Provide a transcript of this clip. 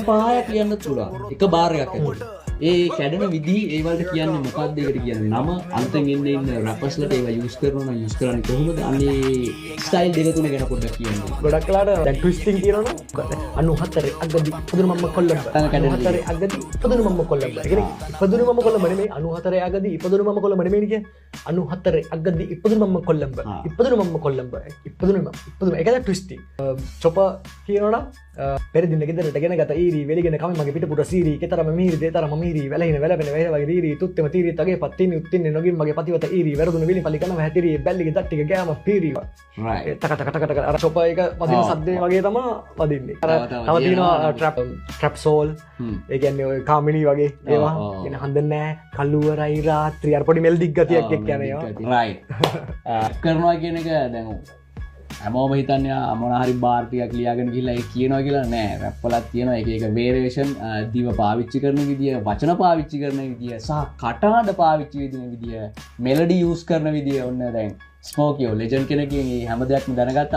පායක් කියන්න පුළුවන් එක බාරයක් ඇතුළත. ඒ කැඩෙන විදිහ ඒ වලට කියන්නේ මොකක්ද ඒකට කියන්නේ නම අන්තෙන් එන්නේ ඉන්න රැපර්ස්ලට ඒවා යූස් කරනවා නම් යූස් කරන්නේ කොහොමද අන්නේ ස්ටයිල් දෙක තුන ගැන පොඩ්ඩක් කියන්න. ගොඩක් වෙලාට දැන් ට්විස්ටිං කියනවනේ 94 අගදී ඉපදුණු මම්ම කොල්ලඹ 94 අගදී ඉපදුණු මම්ම කොල්ලඹ. ඒ කියන්නේ ඉපදුණු මම්ම කොල්ලඹ නෙමෙයි 94 අගදී ඉපදුණු මම්ම කොල්ලඹ නෙමෙයි කියන්නේ 94 අගදී ඉපදුණු මම්ම කොල්ලඹ ඉපදුණු මම්ම කොල්ලඹ ඉපදුණු ඒකද ට්විස්ටිං. චොප කියනවනම් පෙරදින ගෙදරට ගෙන ගත ඊරි වෙලිගෙන කම මගේ පිටපුර සීරි කෙතරම මිහිරි දෙතරම මිහිරි වැලහින වැලපෙන වැය වගේ දීරි තුත්තම තීරි තගේ පත්තිනි උත්තින්නේ නොගින් මගේ පතිවත ඊරි වැරදුන විලි පලි කන හැතිරි බැල්ලිගේ දට්ටික ගෑම පීරි right තක තක තක තක අර චොප එක වදින සද්දේ වගේ තමයි වදින්නේ. අර තව තියෙනවා ට්‍රැප් සෝල් ඒ කියන්නේ ඔය කාමිනී වගේ ඒවා කියන හඳන්නේ කල්ලුවරයි රාත්‍රී අර පොඩි මෙල්ඩික් ගතියක් එක්ක යන ඒවා right කරනවා කියන එක දැන් හැමෝම හිතන්නේ මොනහරි බාර්ටියක් ලියාගෙන ගිහලා ඒක කියනවා කියලා නෑ. රැප් වලත් තියෙනවා එක එක වේරියේෂන් දිව පාවිච්චි කරන විදිය, වචන පාවිච්චි කරන විදිය සහ කටහඬ පාවිච්චි වෙන විදිය, මෙලඩි යූස් කරන විදිය ඔන්න දැන් ස්මෝකියෝ ලෙජන්ඩ් කෙනකින් මේ හැම දෙයක්ම දැනගත්තා.